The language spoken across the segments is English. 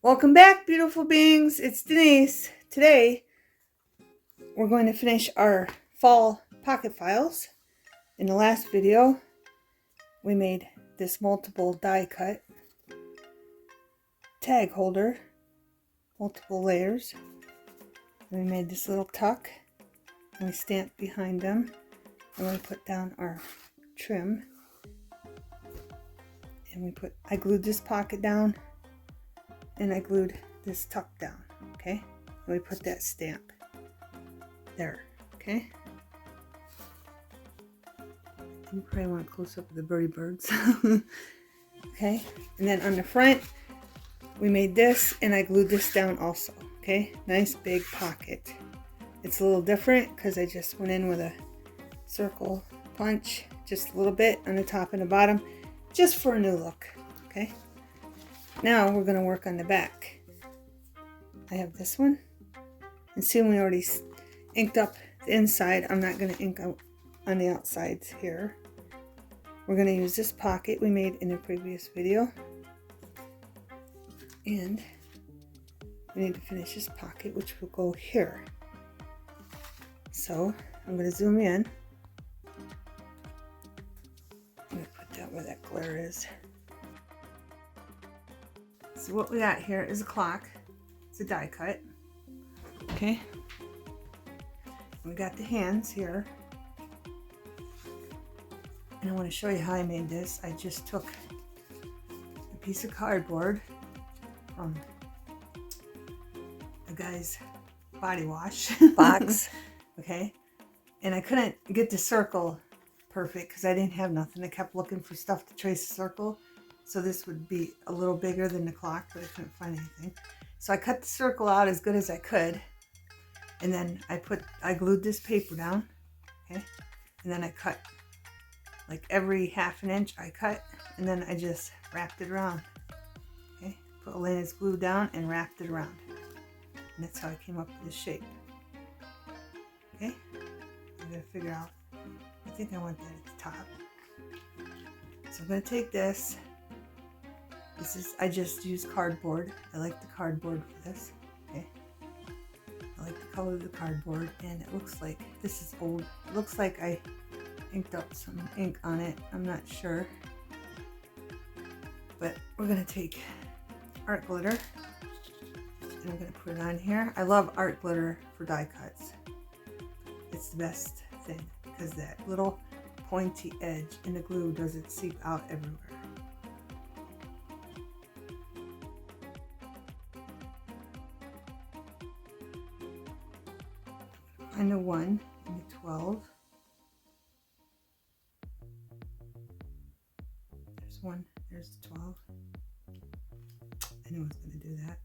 Welcome back, beautiful beings. It's Denise. Today, we're going to finish our fall pocket files. In the last video, we made this multiple die cut tag holder, multiple layers. And we made this little tuck, and we stamped behind them, and we put down our trim. And I glued this pocket down, and I glued this tuck down, okay? And we put that stamp there, okay? You probably want a close up of the birdie birds. Okay, and then on the front, we made this, and I glued this down also, okay? Nice big pocket. It's a little different because I just went in with a circle punch, just a little bit on the top and the bottom, just for a new look, okay? Now we're going to work on the back. I have this one, and see, we already inked up the inside. I'm not going to ink out on the outsides here. We're going to use this pocket we made in the previous video, and we need to finish this pocket, which will go here. So I'm going to zoom in. I'm going to put that where that glare is. So what we got here is a clock. It's a die cut. Okay. We got the hands here. And I want to show you how I made this. I just took a piece of cardboard from a guy's body wash box. Okay. And I couldn't get the circle perfect because I didn't have nothing. I kept looking for stuff to trace a circle. So this would be a little bigger than the clock, but I couldn't find anything. So I cut the circle out as good as I could. And then I glued this paper down. Okay. And then I cut like every half an inch I cut. And then I just wrapped it around. Okay. Put Elena's glue down and wrapped it around. And that's how I came up with this shape. Okay. I'm going to figure out. I think I want that at the top. So I'm going to take this. I just use cardboard. I like the cardboard for this. Okay. I like the color of the cardboard, and it looks like this is old. It looks like I inked up some ink on it. I'm not sure. But we're going to take art glitter, and I'm going to put it on here. I love art glitter for die cuts. It's the best thing because that little pointy edge in the glue doesn't seep out everywhere. Find a 1 and a 12. There's 1, there's 12. I knew I was going to do that.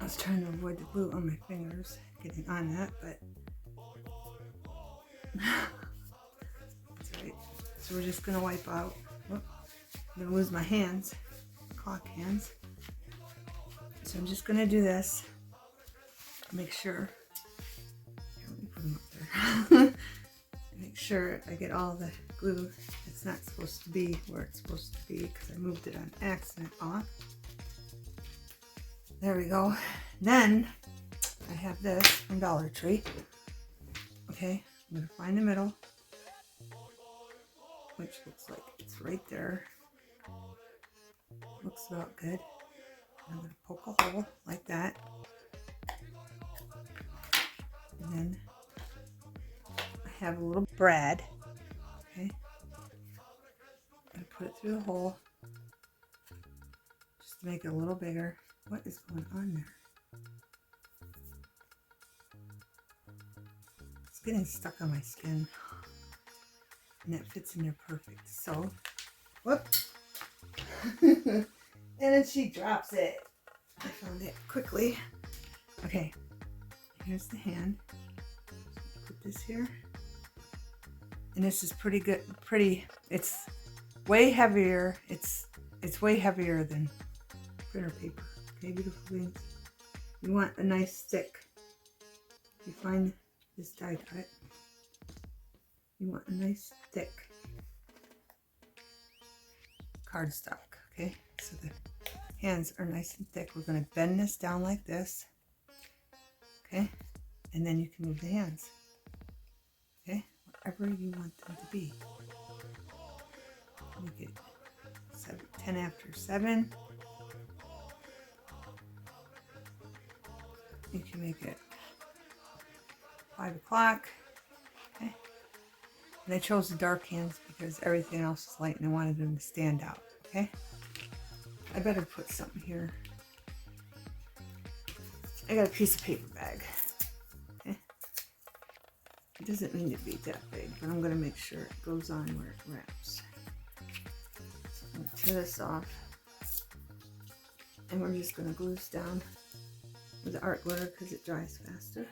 I was trying to avoid the glue on my fingers getting on that, but that's alright. So we're just going to wipe out. Whoop. I'm going to lose my hands, clock hands. So I'm just going to do this. Make sure, here, let me put them up there. Make sure I get all the glue. It's not supposed to be where it's supposed to be because I moved it on accident off. There we go. Then I have this from Dollar Tree. Okay, I'm going to find the middle, which looks like it's right there. Looks about good. I'm going to poke a hole like that. And then I have a little brad. Okay. I'm going to put it through the hole just to make it a little bigger. What is going on there? It's getting stuck on my skin. And that fits in there perfect. So, whoop. And then she drops it. I found it quickly. Okay. Here's the hand. Put this here. And this is pretty good. It's way heavier. It's way heavier than printer paper. Okay, beautiful beings. You want a nice stick. If you find this die cut, you want a nice thick cardstock. Okay, so the hands are nice and thick. We're going to bend this down like this. Okay, and then you can move the hands. Okay, whatever you want them to be. Make it 10 after 7. You can make it 5 o'clock. Okay, and I chose the dark hands because everything else is light and I wanted them to stand out. Okay, I better put something here. I got a piece of paper bag. Okay, it doesn't need to be that big, but I'm going to make sure it goes on where it wraps. So I'm going to tear this off, and we're just going to glue this down with the art glitter because it dries faster.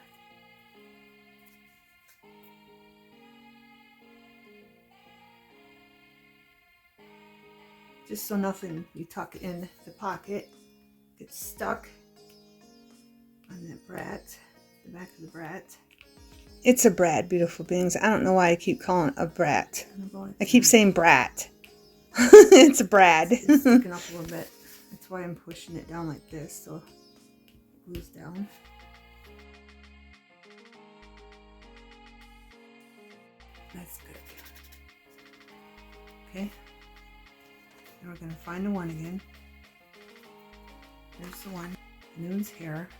Just so nothing you tuck in the pocket gets stuck on that brat, the back of the brat. It's a brat, beautiful beings. I don't know why I keep calling it a brat. I keep saying brat. It's a brad. It's sticking up a little bit. That's why I'm pushing it down like this so it glues down. That's good. Okay. Now we're going to find the one again. There's the one. Noon's hair.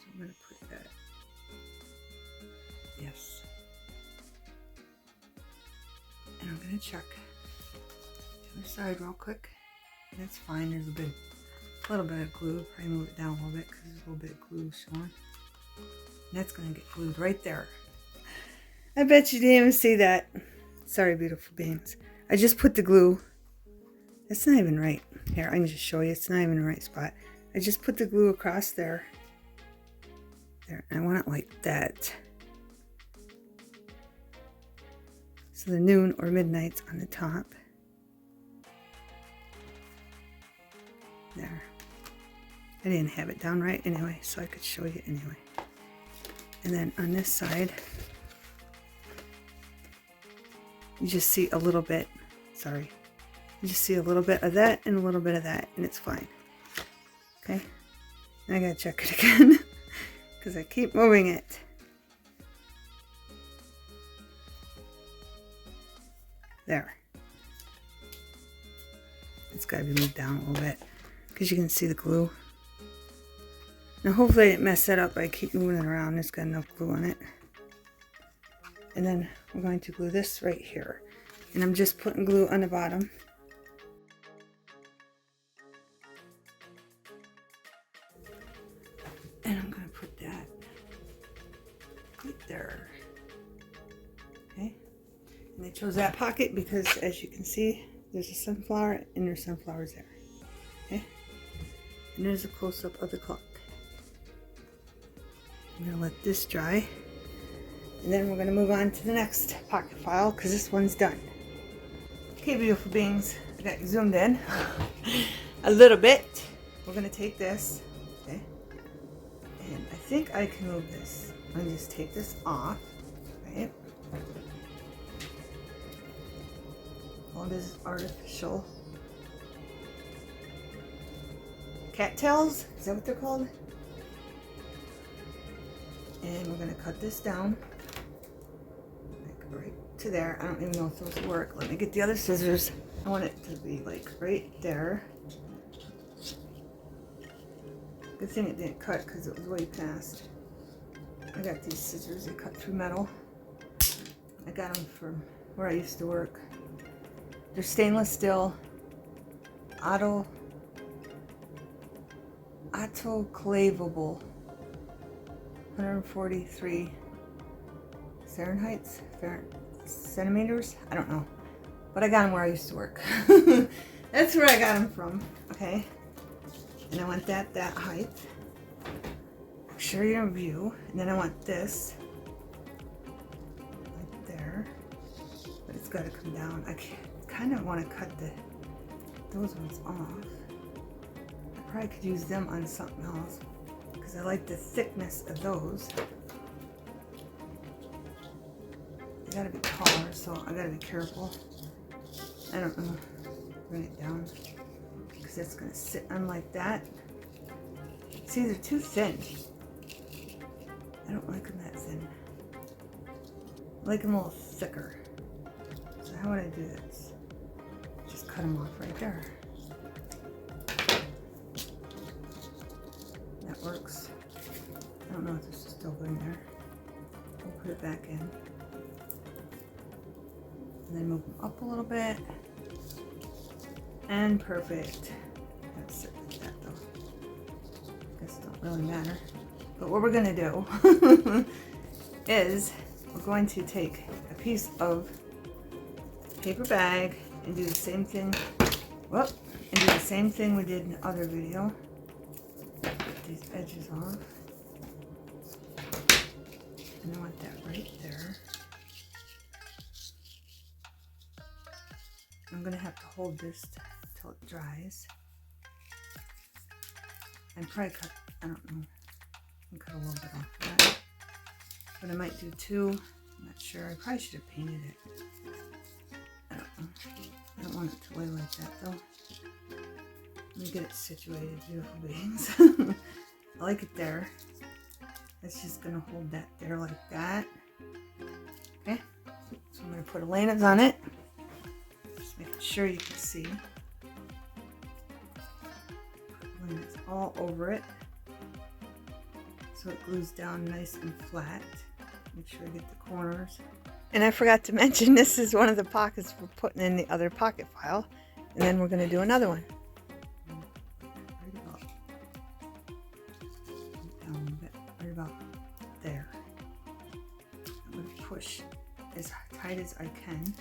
So I'm going to put that. Yes. And I'm going to check the other side real quick. That's fine. There's a little bit of glue. Probably move it down a little bit because there's a little bit of glue showing. And that's going to get glued right there. I bet you didn't even see that. Sorry, beautiful beings. I just put the glue. That's not even right. Here, I can just show you. It's not even the right spot. I just put the glue across there. There. And I want it like that. So the noon or midnight's on the top. There. I didn't have it down right anyway, so I could show you anyway. And then on this side, you just see a little bit, sorry, you just see a little bit of that and a little bit of that, and it's fine. Okay, and I gotta check it again because I keep moving it. There. It's gotta be moved down a little bit because you can see the glue. Now hopefully I didn't mess that up by keep moving it around. It's got enough glue on it. And then we're going to glue this right here. And I'm just putting glue on the bottom. And I'm going to put that right there. Okay. And I chose that pocket because as you can see, there's a sunflower and there's sunflowers there. Okay. And there's a close-up of the clock. I'm going to let this dry. And then we're going to move on to the next pocket file because this one's done. Okay, beautiful beings, I got you zoomed in a little bit. We're going to take this, okay, and I think I can move this. I'm going to just take this off, right? All this artificial cattails, is that what they're called? And we're going to cut this down. Right to there. I don't even know if those work. Let me get the other scissors. I want it to be like right there. Good thing it didn't cut because it was way past. I got these scissors. They cut through metal. I got them from where I used to work. They're stainless steel. Autoclavable. 143 centimeters? I don't know. But I got them where I used to work. That's where I got them from. Okay. And I want that height. Make sure you're in view. And then I want this. Right there. But it's got to come down. I kind of want to cut those ones off. I probably could use them on something else. Because I like the thickness of those. They gotta be taller, so I gotta be careful. I don't know. Bring it down because it's going to sit on like that. See, they're too thin. I don't like them that thin. I like them a little thicker. So how would I do this? Just cut them off right there. That works. I don't know if this is still going there. We'll put it back in. And then move them up a little bit. And perfect. That's sit like that though. I guess it don't really matter. But what we're going to do is we're going to take a piece of paper bag and do the same thing. Whoop! And do the same thing we did in the other video. Get these edges off. And I want that right there. I'm going to have to hold this till it dries. And probably cut, I don't know, cut a little bit off of that. But I might do two. I'm not sure. I probably should have painted it. I don't know. I don't want it to lay like that though. Let me get it situated, beautiful beings. I like it there. It's just going to hold that there like that. Okay. So I'm going to put Elena's on it. Just making sure you can see. Put Elena's all over it. So it glues down nice and flat. Make sure I get the corners. And I forgot to mention, this is one of the pockets for putting in the other pocket file. And then we're going to do another one. Right about there. I'm going to push as tight as I can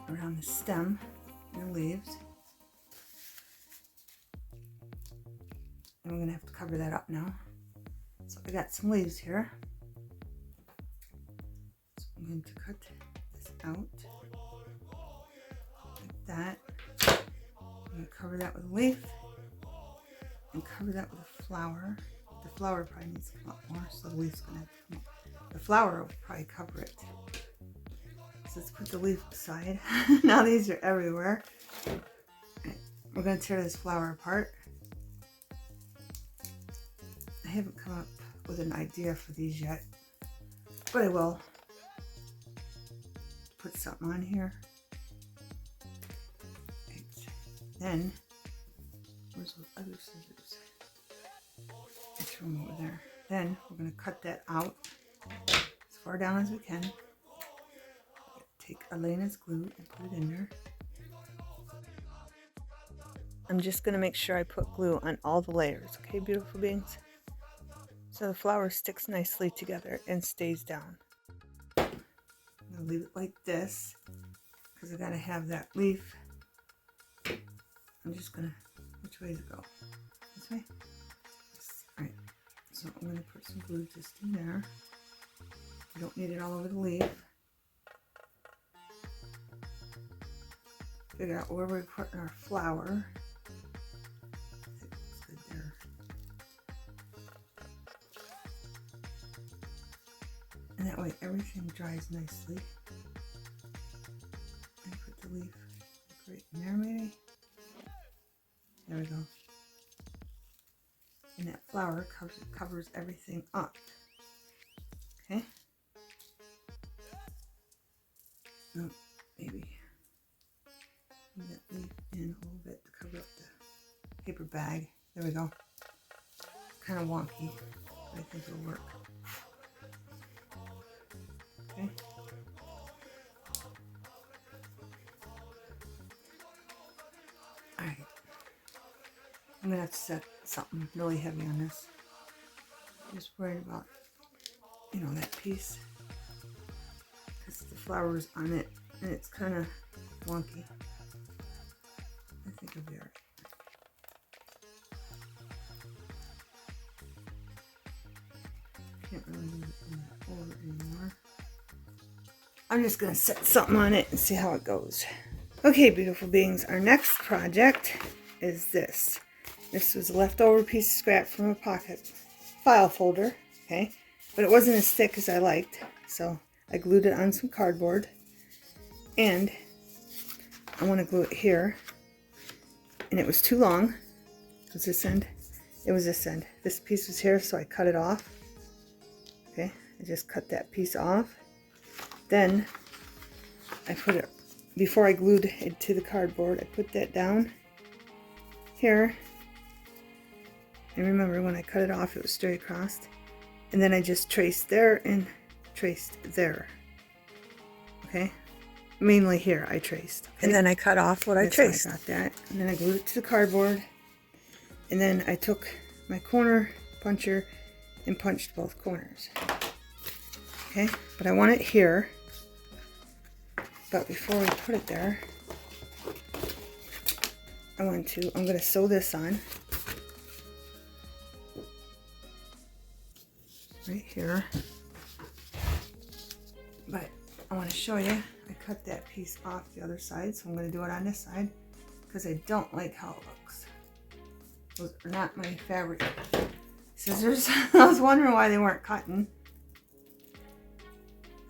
around the stem and the leaves. And we're going to have to cover that up now. So I got some leaves here. So I'm going to cut this out like that. I'm going to cover that with a leaf and cover that with a flower. The flower probably needs to come up more, so the leaf's going to have to come up. The flower will probably cover it. So let's put the leaf aside. Now these are everywhere. Right, we're going to tear this flower apart. I haven't come up with an idea for these yet, but I will. Put something on here. Right. Then, where's those other scissors? I threw them over there. Then we're going to cut that out as far down as we can. Take Elena's glue and put it in there. I'm just going to make sure I put glue on all the layers, okay, beautiful beings? So the flower sticks nicely together and stays down. I'm going to leave it like this because I got to have that leaf. I'm just going to, which way does it go? This way? Yes. All right. So I'm going to put some glue just in there. You don't need it all over the leaf. Figure out where we're putting our flower. And that way everything dries nicely. And put the leaf right in there maybe. There we go. And that flower covers everything up. Okay? No, maybe. Put that leaf in a little bit to cover up the paper bag. There we go. Kind of wonky, but I think it'll work. Okay. Alright. I'm going to have to set something really heavy on this. I'm just worried about, you know, that piece. Because the flower's on it and it's kind of wonky. I think it'll be alright. Can't really move it over anymore. I'm just going to set something on it and see how it goes. Okay, beautiful beings, our next project is this. This was a leftover piece of scrap from a pocket file folder, okay? But it wasn't as thick as I liked, so I glued it on some cardboard. And I want to glue it here. And it was too long. Was this end? It was this end. This piece was here, so I cut it off. Okay, I just cut that piece off. Then I put it, before I glued it to the cardboard, I put that down here. And remember, when I cut it off, it was straight across. And then I just traced there and traced there. Okay, mainly here I traced. Okay? And then I cut off what I traced. I got that. And then I glued it to the cardboard. And then I took my corner puncher and punched both corners. Okay, but I want it here. But before we put it there, I'm going to sew this on. Right here. But I want to show you, I cut that piece off the other side, so I'm going to do it on this side because I don't like how it looks. Those are not my fabric scissors. I was wondering why they weren't cutting.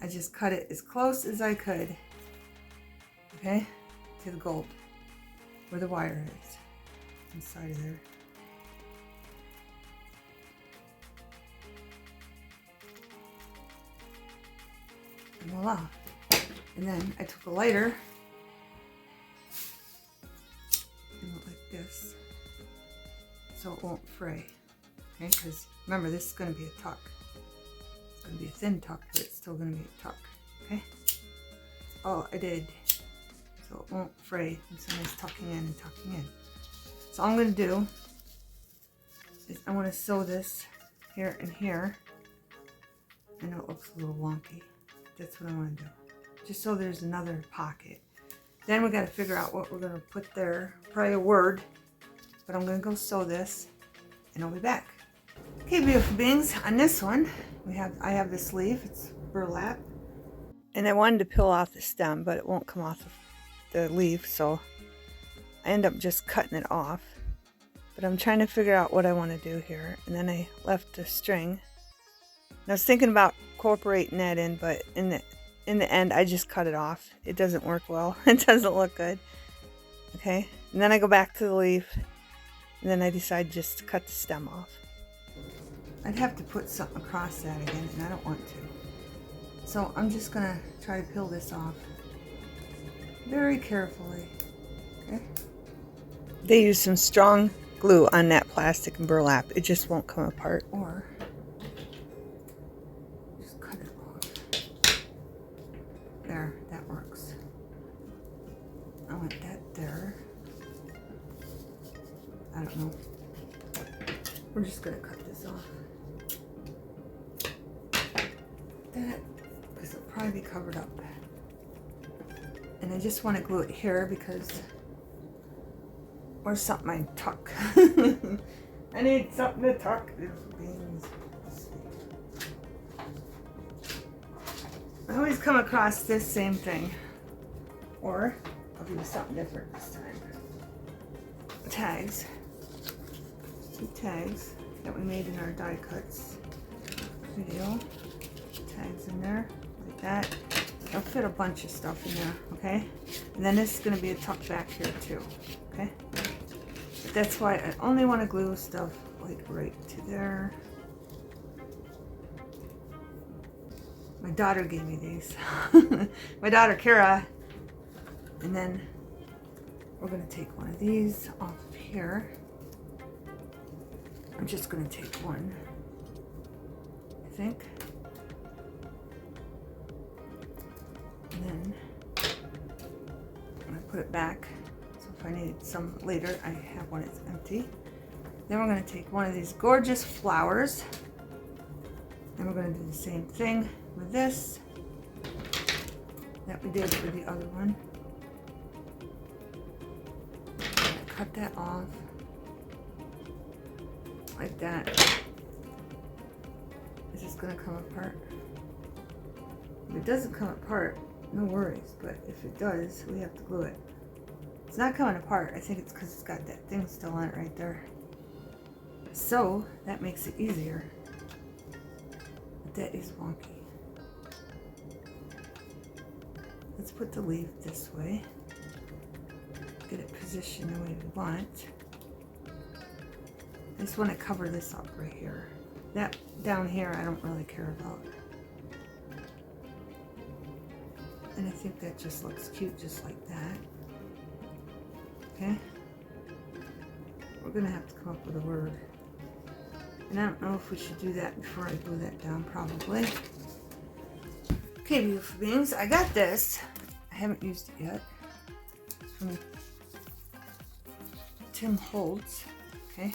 I just cut it as close as I could, okay, to the gold, where the wire is, inside of there. And voila. And then I took a lighter and went like this, so it won't fray, okay, because remember, this is going to be a tuck. It's going to be a thin tuck, but it's still going to be a tuck, okay? That's all I did, so it won't fray. It's a nice tucking in and tucking in. So all I'm going to do is I want to sew this here and here. I know it looks a little wonky. That's what I want to do, just so there's another pocket. Then we got to figure out what we're going to put there. Probably a word, but I'm going to go sew this and I'll be back. Okay, beautiful beings, on this one I have this leaf. It's burlap, and I wanted to peel off the stem, but it won't come off the leaf, so I end up just cutting it off. But I'm trying to figure out what I want to do here, and then I left the string. And I was thinking about incorporating that in, but in the end I just cut it off. It doesn't work well. It doesn't look good. Okay, and then I go back to the leaf, and then I decide just to cut the stem off. I'd have to put something across that again, and I don't want to. So I'm just gonna try to peel this off very carefully. Okay. They use some strong glue on that plastic and burlap. It just won't come apart. Or just cut it off. There, that works. I want that there. I don't know. We're just gonna cut this off. That, because it'll probably be covered up. And I just want to glue it here because, or something I tuck. I need something to tuck. Beans. I always come across this same thing, or I'll do something different this time. Tags. 2 tags that we made in our die cuts video. Tags in there like that. I'll fit a bunch of stuff in there, okay? And then this is going to be a tuck back here too, okay? But that's why I only want to glue stuff like right to there. My daughter gave me these. My daughter Kara. And then we're going to take one of these off of here. I'm just going to take one, I think. And then I'm going to put it back. So if I need some later, I have one that's empty. Then we're going to take one of these gorgeous flowers. And we're going to do the same thing with this that we did for the other one. Cut that off like that. Is this going to come apart? If it doesn't come apart, no worries, but if it does, we have to glue it. It's not coming apart. I think it's because it's got that thing still on it right there. So that makes it easier. But that is wonky. Let's put the leaf this way. Get it positioned the way we want. I just want to cover this up right here. That down here I don't really care about. And I think that just looks cute just like that. Okay? We're going to have to come up with a word. And I don't know if we should do that before I glue that down, probably. Okay, beautiful beings, I got this. I haven't used it yet. It's from Tim Holtz. Okay?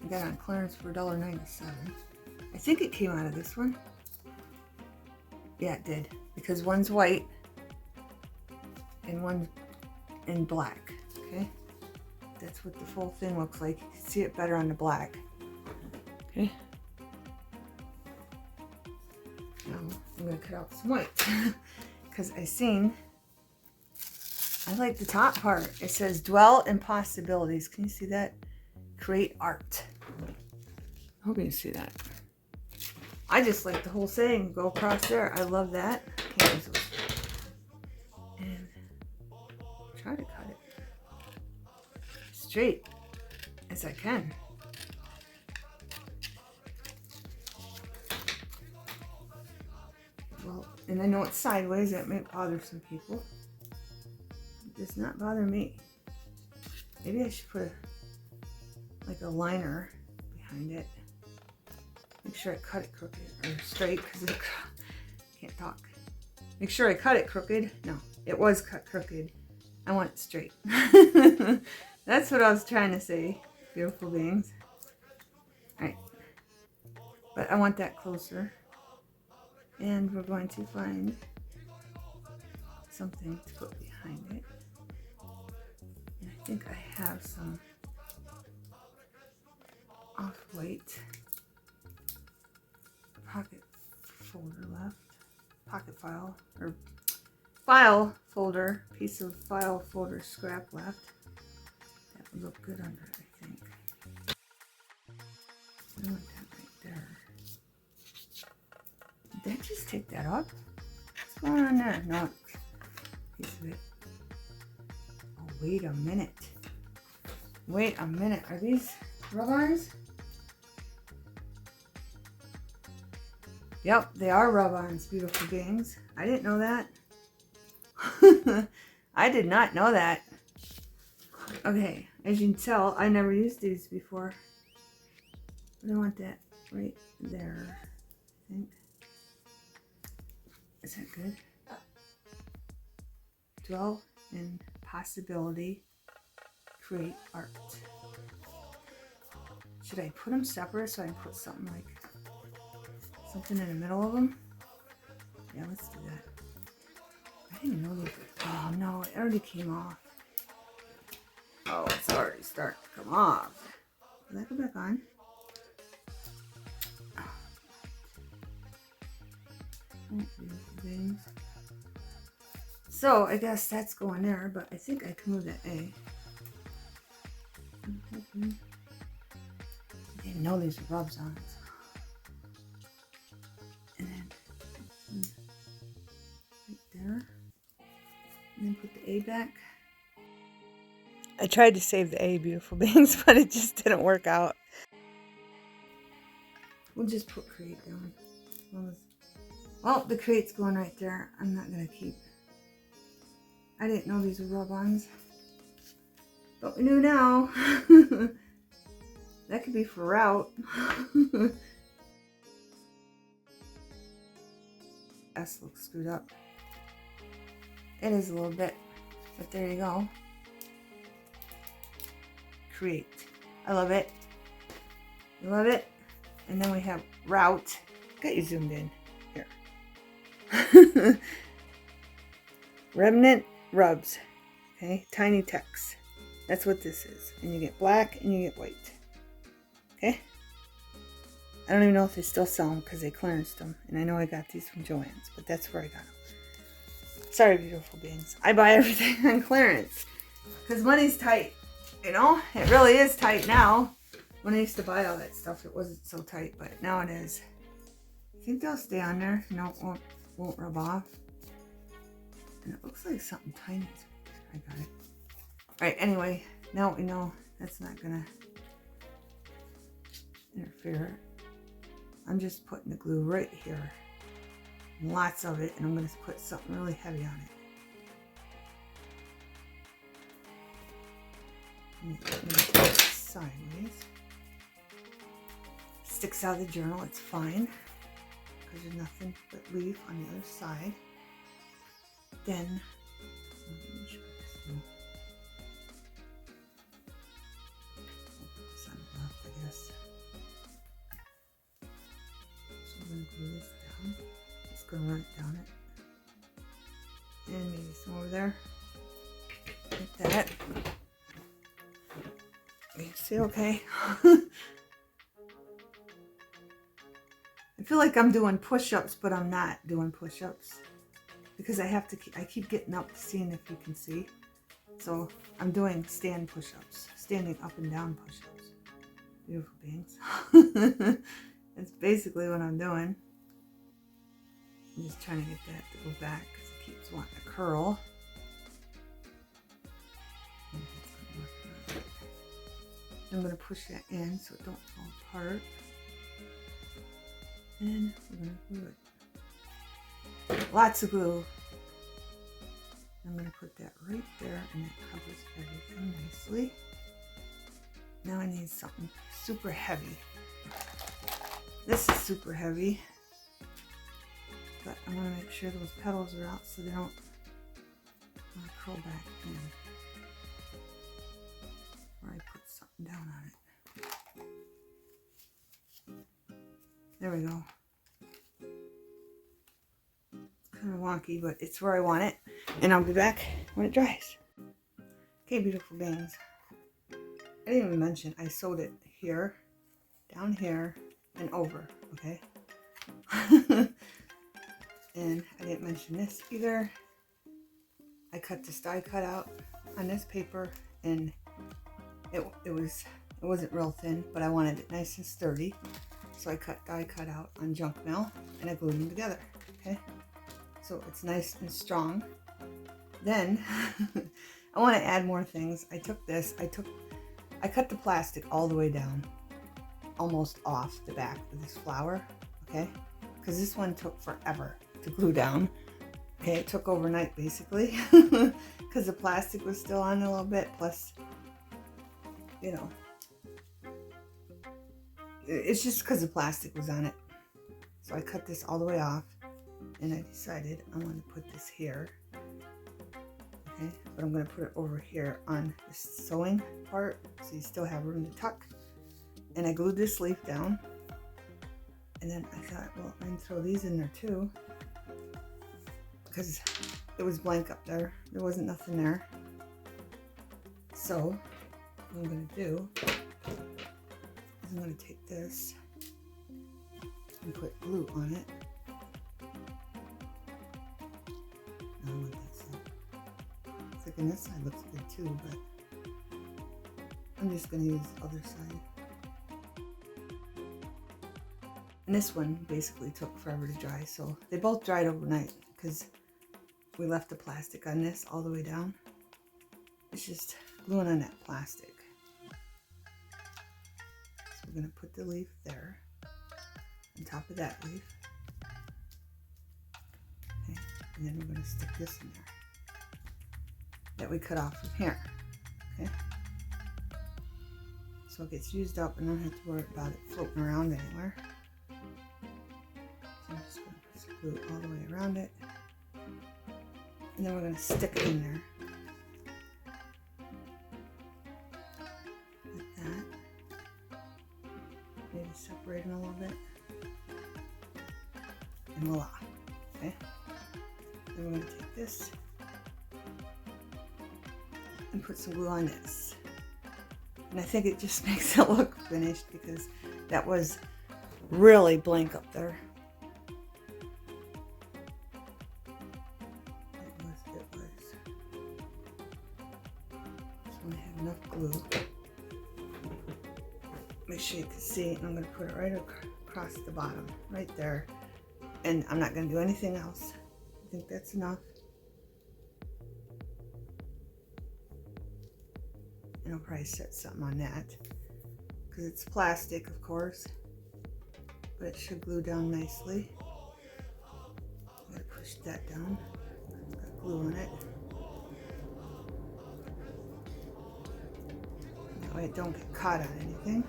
I got it on clearance for $1.97. I think it came out of this one. Yeah, it did. Because one's white and one's in black. Okay? That's what the full thing looks like. You can see it better on the black. Okay? Now I'm going to cut out some white. Because I like the top part. It says dwell in possibilities. Can you see that? Create art. I hope you can see that. I just like the whole saying, go across there. I love that. And try to cut it straight as I can. Well, and I know it's sideways. That might bother some people. It does not bother me. Maybe I should put like a liner behind it. Make sure I cut it crooked or straight because I can't talk. Make sure I cut it crooked. No, it was cut crooked. I want it straight. That's what I was trying to say, beautiful beings. Alright. But I want that closer. And we're going to find something to put behind it. And I think I have some off-white pocket folder left. Pocket file, or file folder, piece of file folder scrap left. That would look good under it, I think. I want that right there. Did I just take that up? What's going on there? No, piece of it. Oh, wait a minute. Wait a minute. Are these rub-ons? Yep, they are rub-ons, beautiful beings. I didn't know that. I did not know that. Okay, as you can tell, I never used these before. But I want that right there, I think. Is that good? Dwell in possibility, create art. Should I put them separate so I can put something like something in the middle of them? Yeah, let's do that. I didn't know these. Oh no, it already came off. Oh, it's already starting to come off. Will that go back on? Oh, beautiful things. So I guess that's going there, but I think I can move that A. I didn't know these were rub-ons. And then right there. And then put the A back. I tried to save the A, beautiful beings, but it just didn't work out. We'll just put create down. Well, the create's going right there. I'm not going to keep. I didn't know these were rub-ons. But we knew now. That could be for route. S looks screwed up. It is a little bit. But there you go. Create. I love it. I love it. And then we have route. Got you zoomed in. Here. Remnant rubs. Okay. Tiny text. That's what this is. And you get black and you get white. Okay. I don't even know if they still sell them because they clearanced them. And I know I got these from Joann's, but that's where I got them. Sorry, beautiful beings. I buy everything on clearance because money's tight. You know, it really is tight now. When I used to buy all that stuff, it wasn't so tight, but now it is. I think they'll stay on there. No, it won't rub off. And it looks like something tiny. I got it. Alright, anyway, now we know that's not gonna interfere. I'm just putting the glue right here. Lots of it, and I'm gonna put something really heavy on it. I'm gonna put it sideways. Sticks out of the journal, it's fine. Because there's nothing but leaf on the other side. Then, on the left, I guess. So I'm going to glue this down. Just going to run it down it. And maybe some over there. Like that. You see, okay? I feel like I'm doing push-ups, but I'm not doing push-ups because I keep getting up, seeing if you can see. So I'm doing stand push-ups, standing up and down push-ups. Beautiful beings. That's basically what I'm doing. I'm just trying to get that to go back because it keeps wanting to curl. I'm going to push that in so it don't fall apart. And we're going to glue it. Lots of glue. I'm going to put that right there, and it covers everything nicely. Now I need something super heavy. This is super heavy, but I want to make sure those petals are out so they don't curl back in. Or I put something down on it. There we go. It's kind of wonky, but it's where I want it. And I'll be back when it dries. Okay, beautiful beings. I didn't even mention I sewed it here, down here, and over, okay? And I didn't mention this either. I cut this die cut out on this paper, and it wasn't real thin, but I wanted it nice and sturdy. So I cut die cut out on junk mail, and I glued them together, okay? So it's nice and strong. Then I want to add more things. I took this, I cut the plastic all the way down, almost off the back of this flower, okay? Because this one took forever to glue down. Okay, it took overnight basically, because the plastic was still on a little bit, plus, you know, it's just because the plastic was on it. So I cut this all the way off, and I decided I want to put this here. Okay, but I'm going to put it over here on the sewing part, so you still have room to tuck. And I glued this leaf down, and then I thought, well, I can throw these in there too, because it was blank up there. There wasn't nothing there. So what I'm going to do is I'm going to take this and put glue on it. I want that side. It's like on this side looks good too, but I'm just going to use the other side. And this one basically took forever to dry, so they both dried overnight because we left the plastic on this all the way down. It's just gluing on that plastic. So we're going to put the leaf there on top of that leaf. Okay. And then we're going to stick this in there that we cut off from here. Okay. So it gets used up and I don't have to worry about it floating around anywhere. So I'm just going to put some glue all the way around it. And then we're going to stick it in there. Like that. Maybe separate them a little bit. And voila. Okay. Then we're going to take this and put some glue on this. And I think it just makes it look finished because that was really blank up there. It was. So I have enough glue. Make sure you can see, and I'm going to put it right across the bottom, right there. And I'm not going to do anything else. I think that's enough. and I'll probably set something on that because it's plastic, of course, but it should glue down nicely. I'm gonna push that down. It's got glue on it. That way it don't get caught on anything.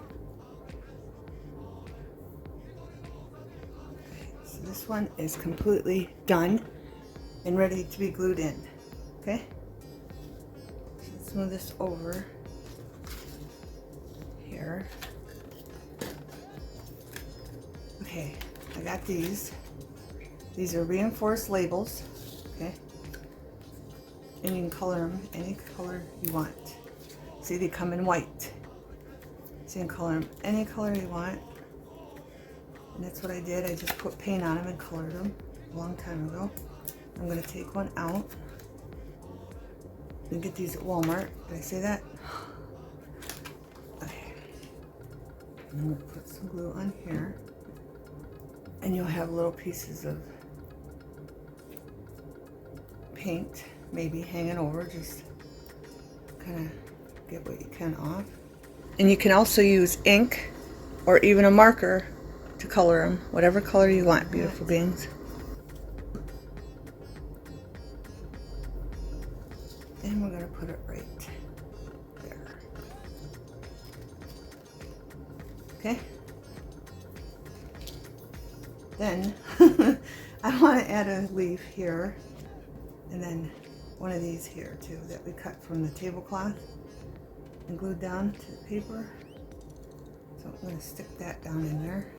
Okay, so this one is completely done and ready to be glued in. Okay, so let's move this over here. Okay, I got these. These are reinforced labels, okay? And you can color them any color you want. See, they come in white. So you can color them any color you want. And that's what I did. I just put paint on them and colored them a long time ago. I'm gonna take one out. You can get these at Walmart. Did I say that? Okay. And I'm gonna put some glue on here. And you'll have little pieces of paint maybe hanging over, just kind of get what you can off. And you can also use ink or even a marker to color them, whatever color you want, beautiful beings. And we're going to put it right there. Okay? Then I want to add a leaf here and then one of these here too that we cut from the tablecloth and glued down to the paper. So I'm going to stick that down in there.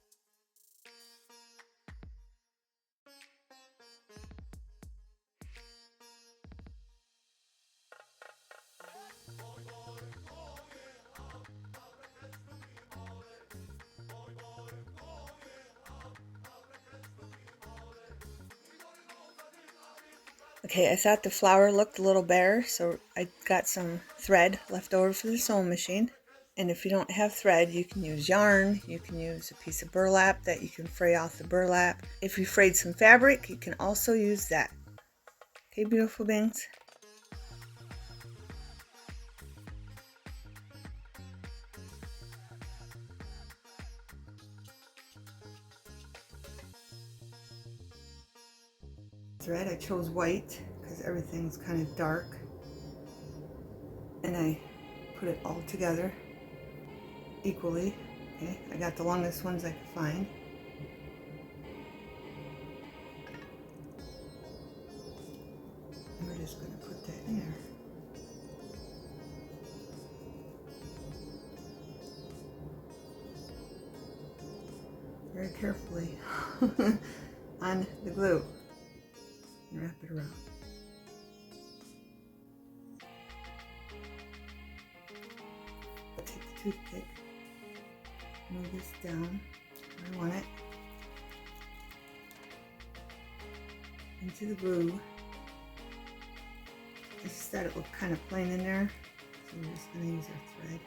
Okay, I thought the flower looked a little bare, so I got some thread left over for the sewing machine. And if you don't have thread, you can use yarn, you can use a piece of burlap that you can fray off the burlap. If you frayed some fabric, you can also use that. Okay, beautiful beings? Thread, I chose white because everything's kind of dark. And I put it all together equally. Okay, I got the longest ones I could find. And we're just going to put that in there. Very carefully on the glue and wrap it around. I'll take the toothpick, move this down where I want it, into the glue. I just thought it looked kind of plain in there, so we're just going to use our thread.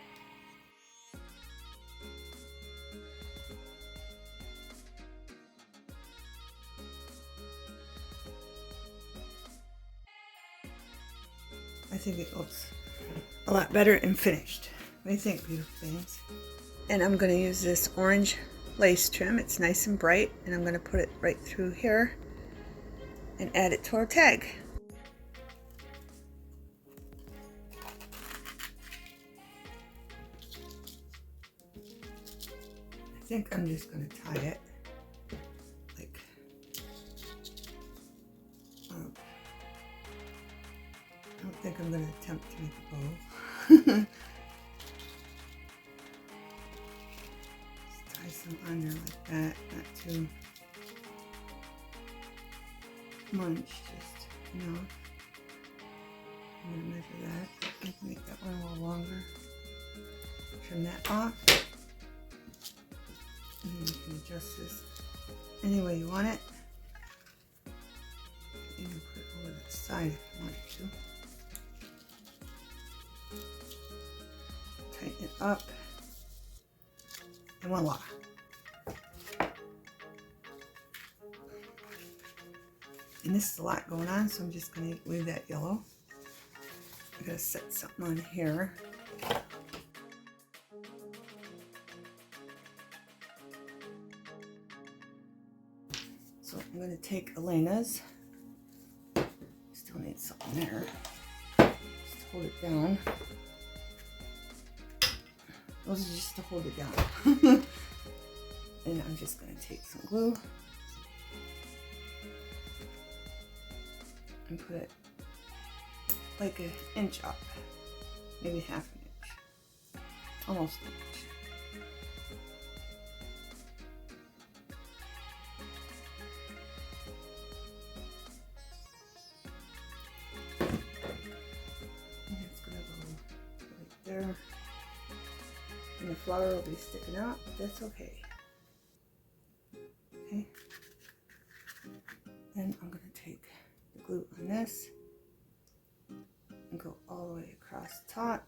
I think it looks a lot better and finished. What do you think, beautiful beings? And I'm going to use this orange lace trim. It's nice and bright, and I'm going to put it right through here and add it to our tag. I think I'm just going to tie it like I don't think I'm going to attempt to make a bow. Just tie some on there like that, not too much, just enough. I'm going to measure that. I can make that one a little longer. Trim that off. And you can adjust this any way you want it. You can put it over the side if you want to. Tighten it up, and voila. And this is a lot going on, so I'm just going to leave that yellow. I'm going to set something on here. So I'm going to take Elena's. Still need something there. Just hold it down. Those are just to hold it down. And I'm just going to take some glue and put it like an inch up, maybe half an inch, almost an inch. And it's going to go right there. And the flower will be sticking out, but that's okay. Okay. Then I'm going to take the glue on this and go all the way across the top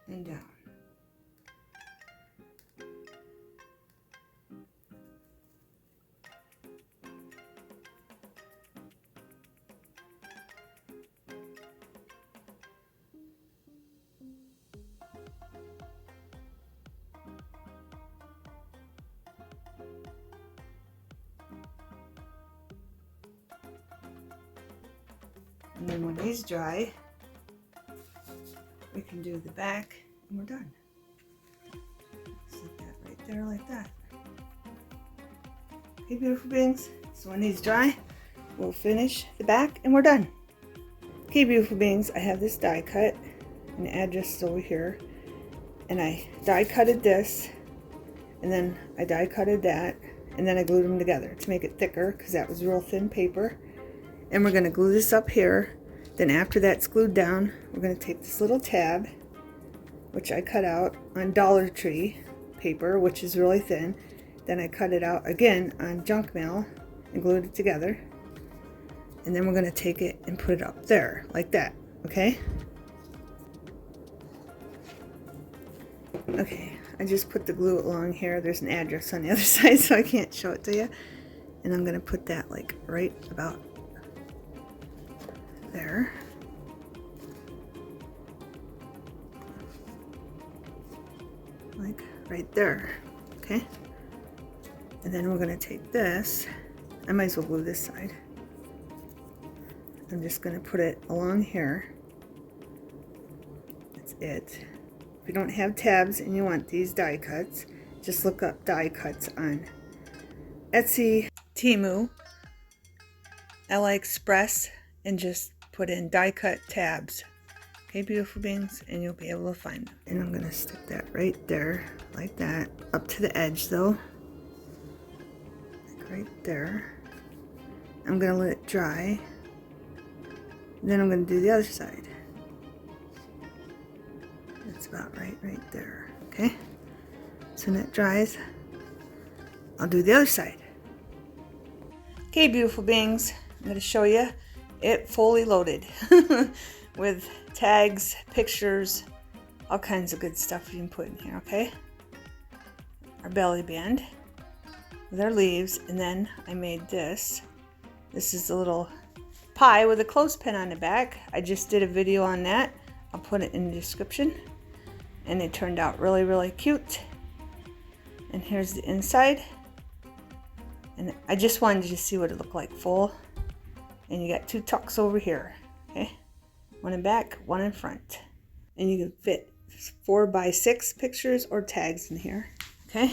and down. And then when these dry, we can do the back and we're done. Set that right there like that. Okay, beautiful beings. So when these dry, we'll finish the back and we're done. Okay, beautiful beings, I have this die cut and the address is over here. And I die cutted this, and then I die cutted that, and then I glued them together to make it thicker because that was real thin paper. And we're going to glue this up here. Then after that's glued down, we're going to take this little tab, which I cut out on Dollar Tree paper, which is really thin. Then I cut it out again on junk mail and glued it together. And then we're going to take it and put it up there, like that, okay? Okay, I just put the glue along here. There's an address on the other side, so I can't show it to you. And I'm going to put that like right about there. Like right there, okay? And then we're going to take this. I might as well glue this side. I'm just going to put it along here. That's it. If you don't have tabs and you want these die cuts, just look up die cuts on Etsy, Temu, AliExpress, and just put in die cut tabs. Okay, beautiful beings, and you'll be able to find them. And I'm going to stick that right there, like that, up to the edge though. Like right there. I'm going to let it dry. Then I'm going to do the other side. That's about right there. Okay? So when it dries, I'll do the other side. Okay, beautiful beings, I'm going to show you it fully loaded with tags, pictures, all kinds of good stuff you can put in here, okay? Our belly band with our leaves, and then I made this. This is a little pie with a clothespin on the back. I just did a video on that. I'll put it in the description. And it turned out really, really cute. And here's the inside. And I just wanted you to see what it looked like full. And you got two tucks over here, okay? One in back, one in front. And you can fit 4x6 pictures or tags in here, okay?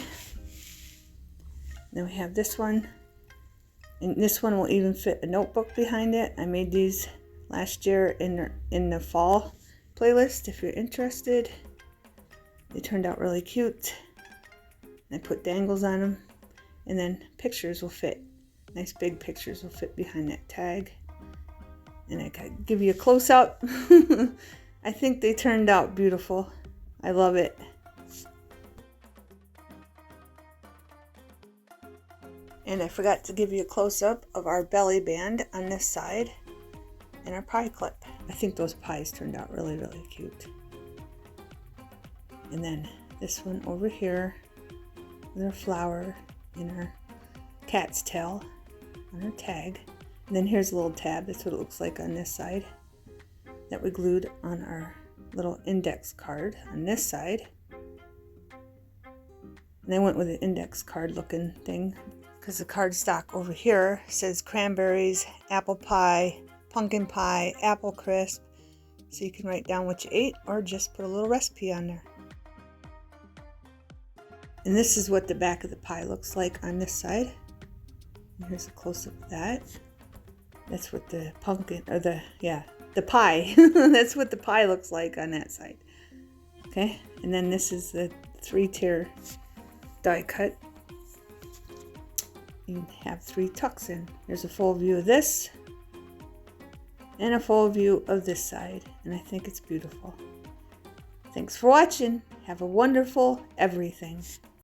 Then we have this one. And this one will even fit a notebook behind it. I made these last year in the fall playlist if you're interested. They turned out really cute. I put dangles on them. And then pictures will fit. Nice big pictures will fit behind that tag. And I can give you a close-up. I think they turned out beautiful. I love it. And I forgot to give you a close-up of our belly band on this side and our pie clip. I think those pies turned out really, really cute. And then this one over here with our flower and our cat's tail on our tag. And then here's a little tab. That's what it looks like on this side that we glued on our little index card on this side. And I went with an index card looking thing because the cardstock over here says cranberries, apple pie, pumpkin pie, apple crisp. So you can write down what you ate or just put a little recipe on there. And this is what the back of the pie looks like on this side. And here's a close-up of that. That's what the pumpkin, or the pie. That's what the pie looks like on that side. Okay, and then this is the 3-tier die cut. You have 3 tucks in. There's a full view of this and a full view of this side, and I think it's beautiful. Thanks for watching. Have a wonderful everything.